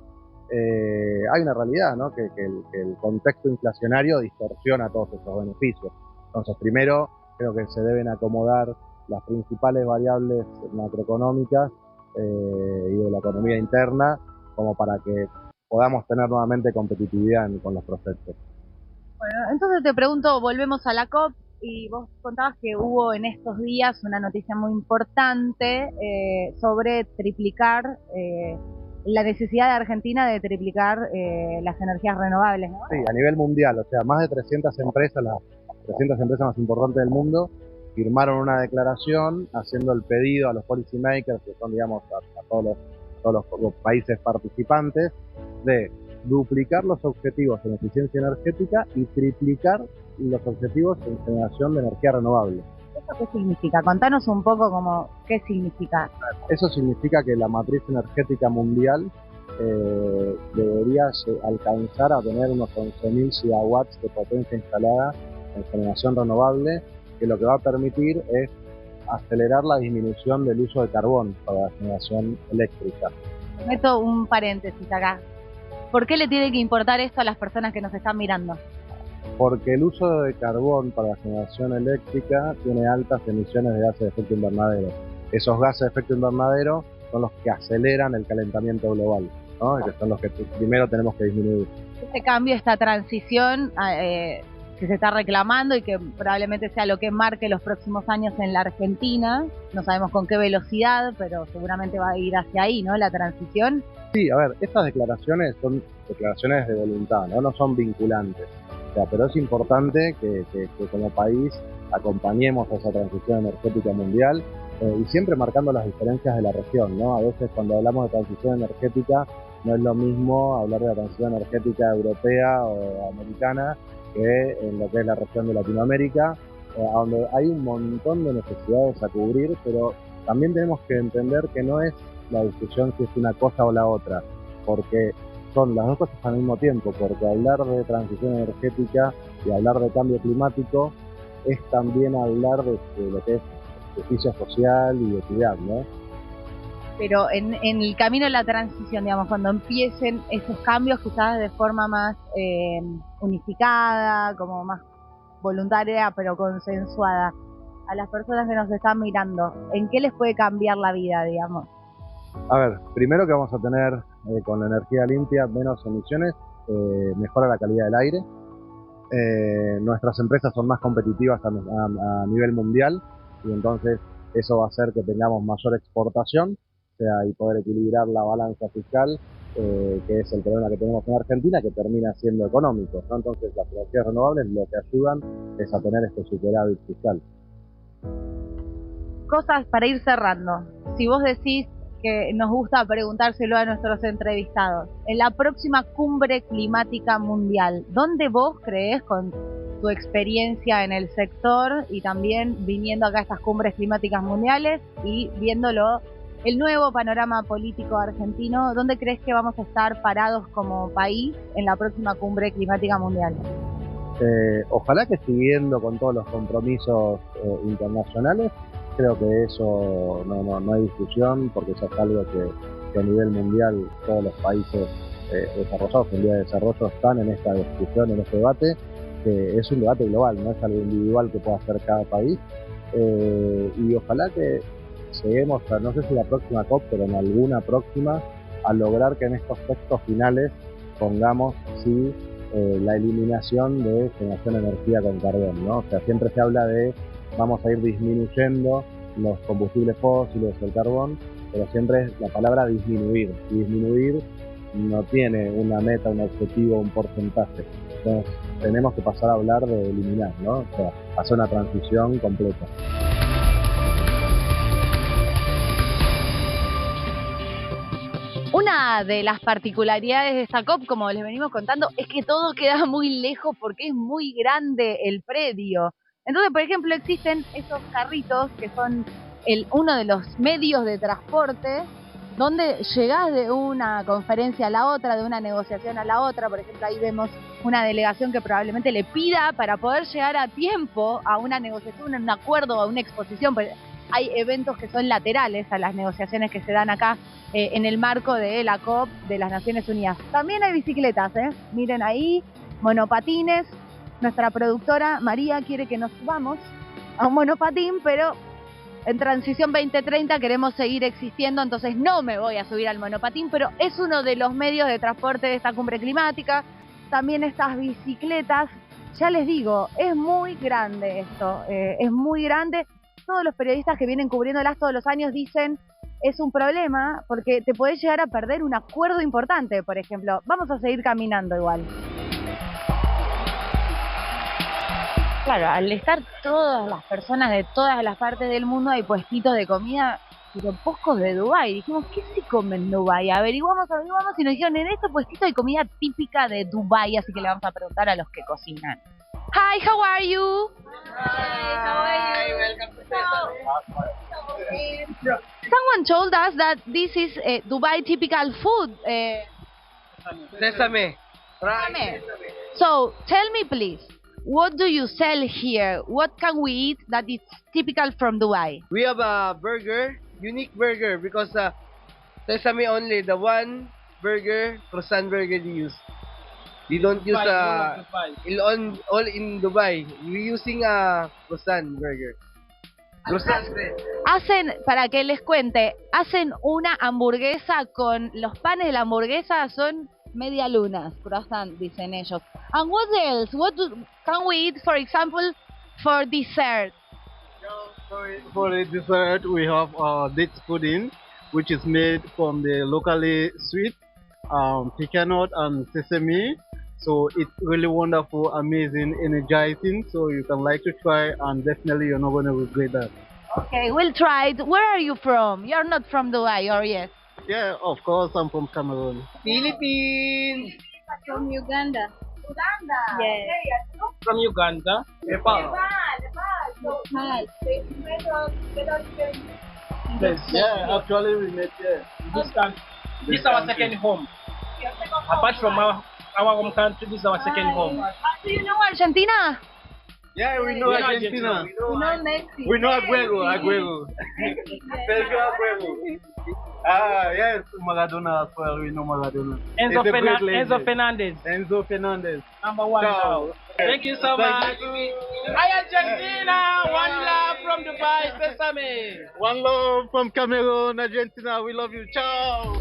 Hay una realidad, ¿no? que el contexto inflacionario distorsiona todos estos beneficios. Entonces, primero, creo que se deben acomodar las principales variables macroeconómicas y de la economía interna, como para que podamos tener nuevamente competitividad con los proyectos. Bueno, entonces te pregunto, volvemos a la COP, y vos contabas que hubo en estos días una noticia muy importante sobre triplicar, la necesidad de Argentina de triplicar las energías renovables, ¿no? Sí, a nivel mundial, o sea, más de 300 empresas, las 300 empresas más importantes del mundo, firmaron una declaración haciendo el pedido a los policy makers, que son, digamos, a todos los países participantes, de duplicar los objetivos en eficiencia energética y triplicar los objetivos en generación de energía renovable. ¿Eso qué significa? Contanos un poco como qué significa. Eso significa que la matriz energética mundial debería alcanzar a tener unos 11.000 gigawatts de potencia instalada en generación renovable, que lo que va a permitir es acelerar la disminución del uso de carbón para la generación eléctrica. Meto un paréntesis acá. ¿Por qué le tiene que importar esto a las personas que nos están mirando? Porque el uso de carbón para la generación eléctrica tiene altas emisiones de gases de efecto invernadero. Esos gases de efecto invernadero son los que aceleran el calentamiento global, ¿no? Que son los que primero tenemos que disminuir. Este cambio, esta transición que se está reclamando y que probablemente sea lo que marque los próximos años en la Argentina, no sabemos con qué velocidad, pero seguramente va a ir hacia ahí, ¿no? La transición. Sí, a ver, estas declaraciones son declaraciones de voluntad, ¿no? No son vinculantes. O sea, pero es importante que como país acompañemos a esa transición energética mundial y siempre marcando las diferencias de la región, ¿no? A veces cuando hablamos de transición energética no es lo mismo hablar de la transición energética europea o americana que en lo que es la región de Latinoamérica, donde hay un montón de necesidades a cubrir, pero también tenemos que entender que no es la discusión si es una cosa o la otra, porque son las dos cosas al mismo tiempo, porque hablar de transición energética y hablar de cambio climático es también hablar de lo que es justicia social y equidad, ¿no? Pero en el camino de la transición, digamos, cuando empiecen esos cambios quizás de forma más unificada, como más voluntaria, pero consensuada, a las personas que nos están mirando, ¿en qué les puede cambiar la vida, digamos? A ver, primero que vamos a tener con la energía limpia menos emisiones, mejora la calidad del aire, nuestras empresas son más competitivas a nivel mundial y entonces eso va a hacer que tengamos mayor exportación, o sea, y poder equilibrar la balanza fiscal, que es el problema que tenemos en Argentina, que termina siendo económico, ¿no? Entonces las energías renovables lo que ayudan es a tener este superávit fiscal. Cosas para ir cerrando. Si vos decís que nos gusta preguntárselo a nuestros entrevistados, en la próxima cumbre climática mundial, ¿dónde vos creés, con tu experiencia en el sector y también viniendo acá a estas cumbres climáticas mundiales y viéndolo, el nuevo panorama político argentino, ¿dónde crees que vamos a estar parados como país en la próxima cumbre climática mundial? Ojalá que siguiendo con todos los compromisos internacionales, creo que eso no hay discusión, porque eso es algo que a nivel mundial todos los países desarrollados en vía de desarrollo están en esta discusión, en este debate, que es un debate global, no es algo individual que pueda hacer cada país. Y ojalá que lleguemos a, no sé si la próxima COP, pero en alguna próxima, a lograr que en estos textos finales pongamos sí la eliminación de generación de energía con carbón, ¿no? O sea, siempre se habla de vamos a ir disminuyendo los combustibles fósiles, el carbón, pero siempre es la palabra disminuir. Y disminuir no tiene una meta, un objetivo, un porcentaje. Entonces, tenemos que pasar a hablar de eliminar, ¿no? O sea, hacer una transición completa. Una de las particularidades de esta COP, como les venimos contando, es que todo queda muy lejos porque es muy grande el predio. Entonces, por ejemplo, existen esos carritos que son uno de los medios de transporte donde llegás de una conferencia a la otra, de una negociación a la otra. Por ejemplo, ahí vemos una delegación que probablemente le pida para poder llegar a tiempo a una negociación, a un acuerdo, a una exposición. Hay eventos que son laterales a las negociaciones que se dan acá en el marco de la COP de las Naciones Unidas. También hay bicicletas, miren ahí, monopatines. Nuestra productora María quiere que nos subamos a un monopatín, pero en Transición 2030 queremos seguir existiendo, entonces no me voy a subir al monopatín, pero es uno de los medios de transporte de esta cumbre climática. También estas bicicletas, ya les digo, es muy grande esto, es muy grande. Todos los periodistas que vienen cubriéndolas todos los años dicen es un problema porque te podés llegar a perder un acuerdo importante, por ejemplo. Vamos a seguir caminando igual. Claro, al estar todas las personas de todas las partes del mundo, hay puestitos de comida, pero pocos de Dubái. Dijimos, ¿qué se come en Dubái? Averiguamos y nos dijeron, en este puestito hay comida típica de Dubái, así que le vamos a preguntar a los que cocinan. Hi, how are you? Hi, how are you? Welcome to Someone told us that this is Dubai typical food. Sesame. Sesame. So, tell me please, what do you sell here? What can we eat that is typical from Dubai? We have a burger, unique burger, because sesame only, the one burger, croissant burger they use. They don't use all in Dubai. We're using a croissant burger. Croissant bread. Hacen, para que les cuente, hacen una hamburguesa con los panes de la hamburguesa son media lunas, croissant, dicen ellos. And what else? Can we eat, for example, for dessert? For the dessert, we have dates pudding, which is made from the locally sweet pecan nut and sesame. So it's really wonderful, amazing, energizing. So you can like to try, and definitely you're not going to regret that. Okay, we'll try it. Where are you from? You're not from Dubai, or yes? Yeah, of course, I'm from Cameroon. Philippines. From Uganda. Uganda. Yes. From Uganda. Nepal. Yeah, actually we met here. This is our second home. Apart from our home country, this is our second home. Do you know Argentina? Yeah, we know Argentina. We know Mexico. We know Aguero. Sergio Aguero. Yes, Maradona as well. We know Maradona. Enzo Fernandez. Enzo Fernandez. Number one now. Thank you so much. Hi Argentina, one love from Dubai, Sesame. One love from Cameroon, Argentina. We love you. Ciao.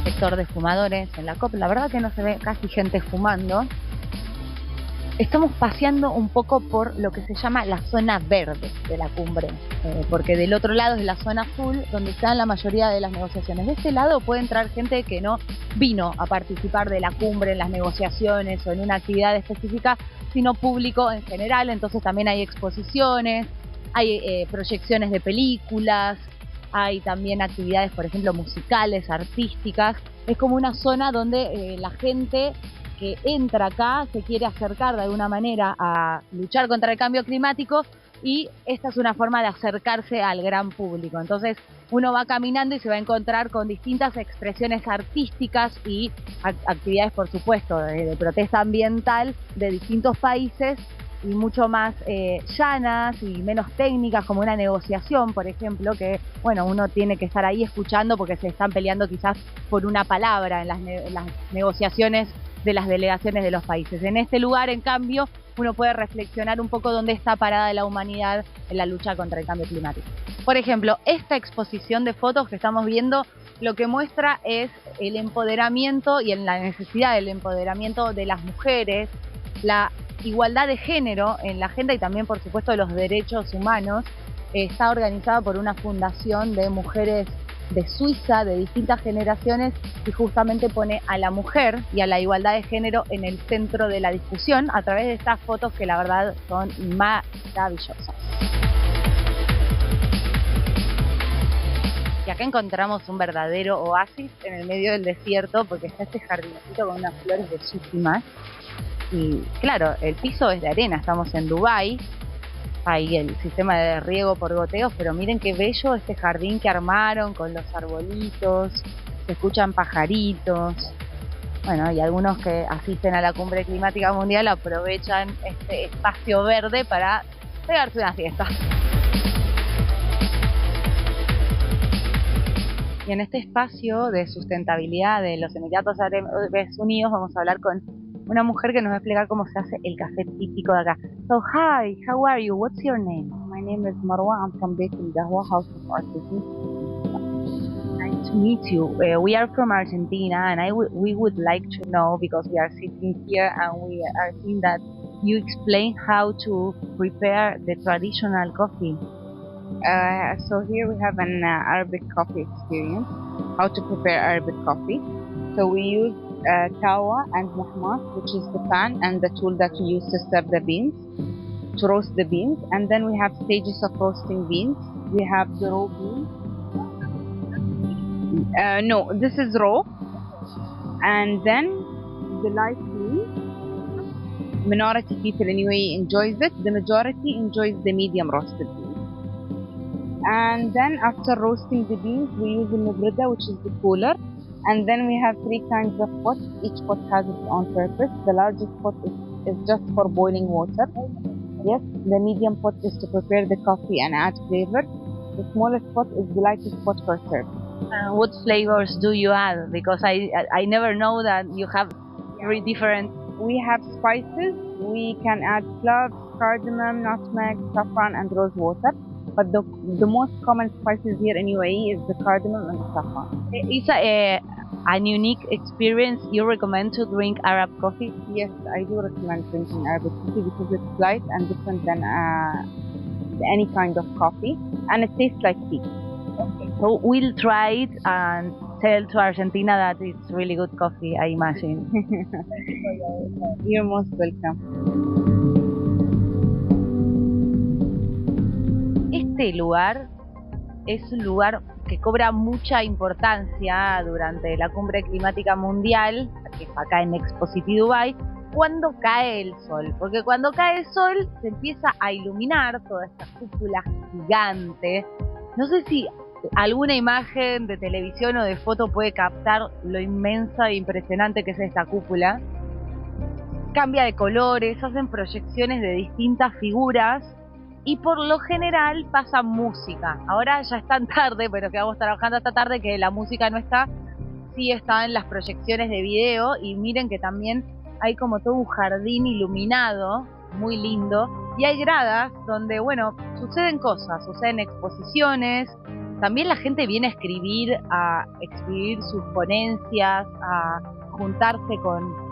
Sector de fumadores en la COP, la verdad que no se ve casi gente fumando. Estamos paseando un poco por lo que se llama la zona verde de la cumbre, porque del otro lado es la zona azul, donde están la mayoría de las negociaciones. De este lado puede entrar gente que no vino a participar de la cumbre en las negociaciones o en una actividad específica, sino público en general. Entonces también hay exposiciones, hay proyecciones de películas, hay también actividades, por ejemplo, musicales, artísticas. Es como una zona donde la gente que entra acá se quiere acercar de alguna manera a luchar contra el cambio climático, y esta es una forma de acercarse al gran público. Entonces uno va caminando y se va a encontrar con distintas expresiones artísticas y actividades, por supuesto, de protesta ambiental de distintos países y mucho más llanas y menos técnicas, como una negociación, por ejemplo, que bueno, uno tiene que estar ahí escuchando porque se están peleando quizás por una palabra en las negociaciones de las delegaciones de los países. En este lugar, en cambio, uno puede reflexionar un poco dónde está parada la humanidad en la lucha contra el cambio climático. Por ejemplo, esta exposición de fotos que estamos viendo lo que muestra es el empoderamiento y la necesidad del empoderamiento de las mujeres, la igualdad de género en la agenda y también, por supuesto, de los derechos humanos. Está organizada por una fundación de mujeres de Suiza, de distintas generaciones, y justamente pone a la mujer y a la igualdad de género en el centro de la discusión a través de estas fotos que la verdad son maravillosas. Y acá encontramos un verdadero oasis en el medio del desierto porque está este jardincito con unas flores bellísimas. Y claro, el piso es de arena, estamos en Dubái, hay el sistema de riego por goteos, pero miren qué bello este jardín que armaron con los arbolitos, se escuchan pajaritos. Bueno, y algunos que asisten a la Cumbre Climática Mundial aprovechan este espacio verde para pegarse una siesta. Y en este espacio de sustentabilidad de los Emiratos Árabes Unidos vamos a hablar con una mujer que nos va a explicar cómo se hace el café típico de acá. So, hi, how are you? What's your name? My name is Marwa. I'm from Baking Qahwa House of Artisans. Nice to meet you. We are from Argentina, and we would like to know, because we are sitting here and we are seeing that you explain how to prepare the traditional coffee. So here we have an Arabic coffee experience, how to prepare Arabic coffee. So we use kawa and mahmas, which is the pan and the tool that you use to serve the beans, to roast the beans. And then we have stages of roasting beans. We have the raw beans. No, this is raw. And then the light beans. Minority people anyway enjoys it. The majority enjoys the medium roasted beans. And then after roasting the beans, we use the mubrida, which is the cooler. And then we have 3 kinds of pots. Each pot has its own purpose. The largest pot is just for boiling water. Yes, the medium pot is to prepare the coffee and add flavor. The smallest pot is the lightest pot for serve. What flavors do you add? Because I never know that you have 3 different. We have spices. We can add cloves, cardamom, nutmeg, saffron, and rose water. But the most common spices here in UAE is the cardamom and the saffron. It's an unique experience. You recommend to drink Arab coffee? Yes, I do recommend drinking Arabic coffee because it's light and different than any kind of coffee, and it tastes like tea. Okay. So we'll try it and tell to Argentina that it's really good coffee, I imagine. You're most welcome. Este lugar es un lugar que cobra mucha importancia durante la Cumbre Climática Mundial, que es acá en Expo City Dubai, cuando cae el sol. Porque cuando cae el sol se empieza a iluminar toda esta cúpula gigante. No sé si alguna imagen de televisión o de foto puede captar lo inmensa e impresionante que es esta cúpula. Cambia de colores, hacen proyecciones de distintas figuras. Y por lo general pasa música. Ahora ya es tan tarde, pero quedamos trabajando hasta tarde que la música no está. Sí está en las proyecciones de video. Y miren que también hay como todo un jardín iluminado, muy lindo. Y hay gradas donde, bueno, suceden cosas, suceden exposiciones. También la gente viene a escribir sus ponencias, a juntarse con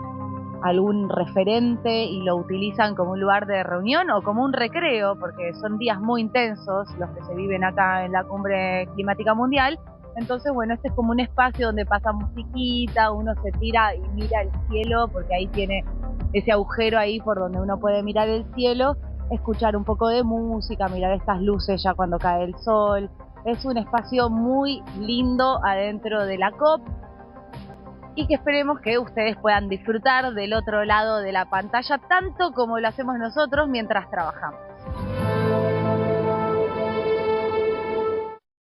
algún referente y lo utilizan como un lugar de reunión o como un recreo, porque son días muy intensos los que se viven acá en la Cumbre Climática Mundial. Entonces, bueno, este es como un espacio donde pasa musiquita, uno se tira y mira el cielo, porque ahí tiene ese agujero ahí por donde uno puede mirar el cielo, escuchar un poco de música, mirar estas luces ya cuando cae el sol. Es un espacio muy lindo adentro de la COP, y que esperemos que ustedes puedan disfrutar del otro lado de la pantalla tanto como lo hacemos nosotros mientras trabajamos.